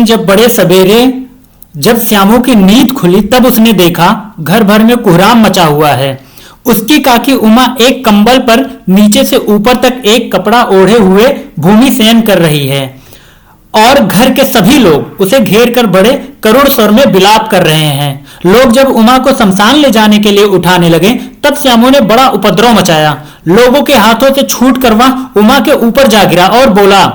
जब बड़े सवेरे जब श्यामू की नींद खुली तब उसने देखा घर भर में कोहराम मचा हुआ है। उसकी काकी उमा एक कंबल पर नीचे से ऊपर तक एक कपड़ा ओढ़े हुए भूमि शयन कर रही है और घर के सभी लोग उसे घेर कर बड़े करुण स्वर में विलाप कर रहे हैं। लोग जब उमा को शमशान ले जाने के लिए उठाने लगे तब श्यामू ने बड़ा उपद्रव मचाया। लोगों के हाथों से छूट कर वह उमा के ऊपर जा गिरा और बोला,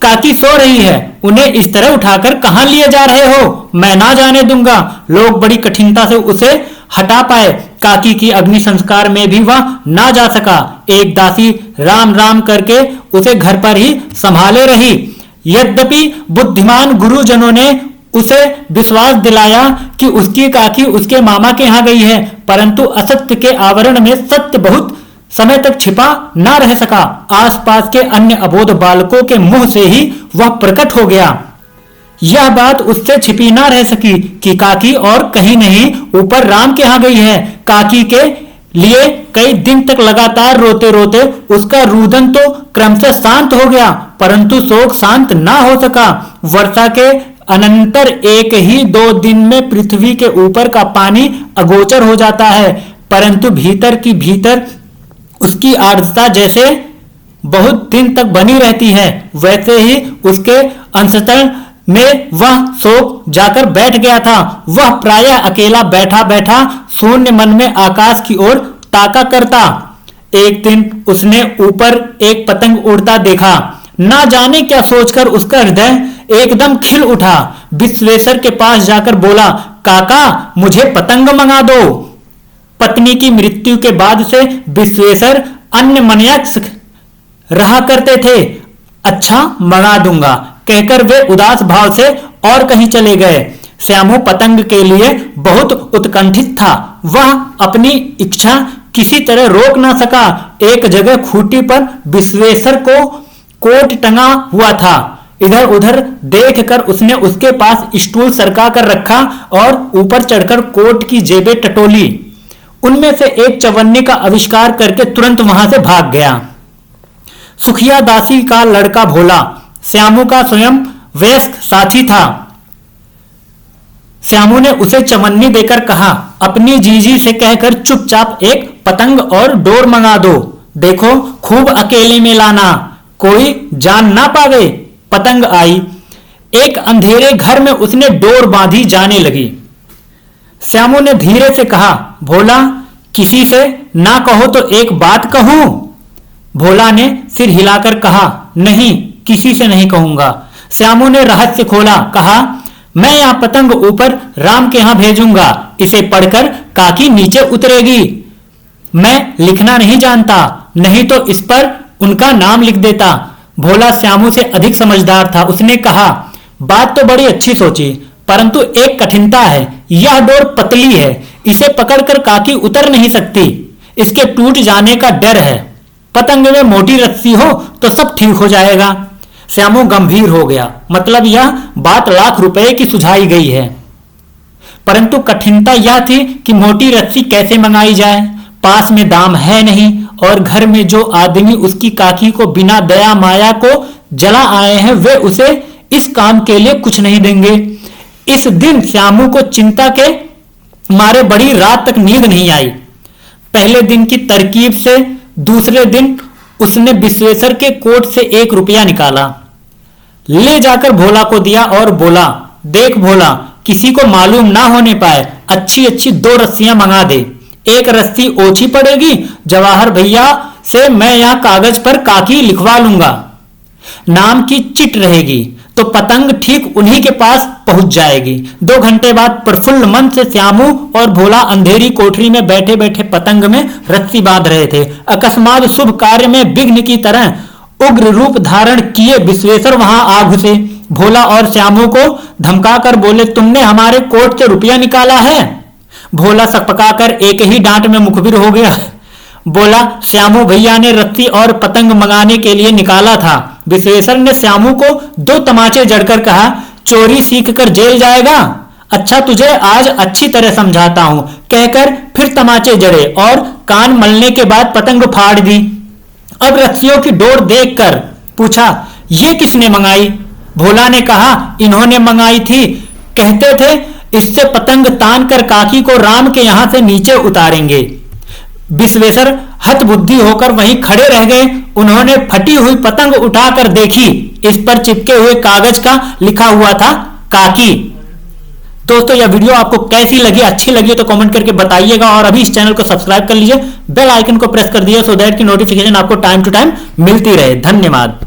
काकी सो रही है, उन्हें इस तरह उठाकर कहां लिए जा रहे हो? मैं ना जाने दूंगा। लोग बड़ी कठिनता से उसे हटा पाए। काकी की अग्नि संस्कार में भी वह ना जा सका। एक दासी राम राम करके उसे घर पर ही संभाले रही। यद्यपि बुद्धिमान गुरुजनों ने उसे विश्वास दिलाया कि उसकी काकी उसके मामा के यहाँ गई है, परंतु असत्य के आवरण में सत्य बहुत समय तक छिपा ना रह सका। आसपास के अन्य अबोध बालकों के मुंह से ही वह प्रकट हो गया। यह बात उससे छिपी ना रह सकी कि काकी और कहीं नहीं ऊपर राम के यहाँ गई है। काकी के लिए कई दिन तक लगातार रोते रोते उसका रुदन तो क्रमशः शांत हो गया, परंतु शोक शांत ना हो सका। वर्षा के अनंतर एक ही 2 दिन में पृथ्वी के ऊपर का पानी अगोचर हो जाता है, परंतु भीतर की भीतर उसकी आर्द्रता जैसे बहुत दिन तक बनी रहती है, वैसे ही उसके अंतस्तल में वह शोक जाकर बैठ गया था। वह प्रायः अकेला बैठा बैठा शून्य मन में आकाश की ओर ताका करता। एक दिन उसने ऊपर एक पतंग उड़ता देखा। ना जाने क्या सोचकर उसका हृदय एकदम खिल उठा। विश्वेश्वर के पास जाकर बोला, काका मुझे पतंग मंगा दो। पत्नी की मृत्यु के बाद से विश्वेश्वर अन्यमनस्क रहा करते थे। अच्छा मंगा दूंगा कहकर वे उदास भाव से और कहीं चले गए। श्यामू पतंग के लिए बहुत उत्कंठित था। वह अपनी इच्छा किसी तरह रोक ना सका। एक जगह खूंटी पर विश्वेश्वर को कोट टंगा हुआ था। इधर उधर देखकर उसने उसके पास स्टूल सरका कर रखा और ऊपर चढ़कर कोट की जेबें टटोली। उनमें से एक चवन्ने का आविष्कार करके तुरंत वहां से भाग गया। सुखिया दासी का लड़का भोला श्यामू का स्वयं वयस्क साथी था। श्यामू ने उसे चवन्नी देकर कहा, अपनी जीजी से कहकर चुपचाप एक पतंग और डोर मंगा दो। देखो खूब अकेले में लाना, कोई जान ना पावे। पतंग आई। एक अंधेरे घर में उसने डोर बांधी जाने लगी। श्यामू ने धीरे से कहा, भोला किसी से ना कहो तो एक बात कहूं। भोला ने सिर हिलाकर कहा, नहीं किसी से नहीं कहूंगा। श्यामू ने रहस्य खोला, कहा, मैं यह पतंग ऊपर राम के यहां भेजूंगा, इसे पढ़कर काकी नीचे उतरेगी। मैं लिखना नहीं जानता, नहीं तो इस पर उनका नाम लिख देता। भोला श्यामू से अधिक समझदार था। उसने कहा, बात तो बड़ी अच्छी सोची, परंतु एक कठिनता है। यह डोर पतली है, इसे पकड़कर काकी उतर नहीं सकती। इसके टूट जाने का डर है। पतंग में मोटी रस्सी हो तो सब ठीक हो जाएगा। श्यामू गंभीर हो गया। मतलब यह बात लाख रुपए की सुझाई गई है, परंतु कठिनता यह थी कि मोटी रस्सी कैसे मंगाई जाए। पास में दाम है नहीं और घर में जो आदमी उसकी काकी को बिना दया माया को जला आए हैं वे उसे इस काम के लिए कुछ नहीं देंगे। इस दिन श्यामू को चिंता के मारे बड़ी रात तक नींद नहीं आई। पहले दिन की तरकीब से दूसरे दिन उसने विश्वेश्वर के कोट से 1 रुपया निकाला, ले जाकर भोला को दिया और बोला, देख भोला किसी को मालूम ना होने पाए, अच्छी अच्छी 2 रस्सियां मंगा दे। एक रस्सी ओछी पड़ेगी, जवाहर भैया से मैं यहां कागज पर काकी लिखवा लूंगा, नाम की चिट रहेगी तो पतंग ठीक उन्हीं के पास पहुंच जाएगी। 2 घंटे बाद प्रफुल्ल मन से श्यामू और भोला अंधेरी कोठरी में बैठे बैठे पतंग में रस्सी बांध रहे थे। अकस्मात शुभ कार्य में विघ्न की तरह उग्र रूप धारण किए विश्वेश्वर वहां आ घुसे। भोला और श्यामू को धमकाकर बोले, तुमने हमारे कोट से रुपया निकाला है? भोला सकपकाकर एक ही डांट में मुखबिर हो गया। बोला, श्यामू भैया ने रस्सी और पतंग मंगाने के लिए निकाला था। विश्वेश्वर ने श्यामू को 2 तमाचे जड़कर कहा, चोरी सीख कर जेल जाएगा। अच्छा तुझे आज अच्छी तरह समझाता हूं, कहकर फिर तमाचे जड़े और कान मलने के बाद पतंग फाड़ दी। अब रस्सियों की डोर देखकर पूछा, ये किसने मंगाई? भोला ने कहा, इन्होंने मंगाई थी, कहते थे इससे पतंग तान कर काकी को राम के यहां से नीचे उतारेंगे। विश्वेश्वर हतबुद्धि होकर वहीं खड़े रह गए। उन्होंने फटी हुई पतंग उठाकर देखी, इस पर चिपके हुए कागज का लिखा हुआ था काकी। दोस्तों यह वीडियो आपको कैसी लगी, अच्छी लगी तो कमेंट करके बताइएगा और अभी इस चैनल को सब्सक्राइब कर लीजिए, बेल आइकन को प्रेस कर दीजिए सो दैट की नोटिफिकेशन आपको टाइम टू टाइम मिलती रहे। धन्यवाद।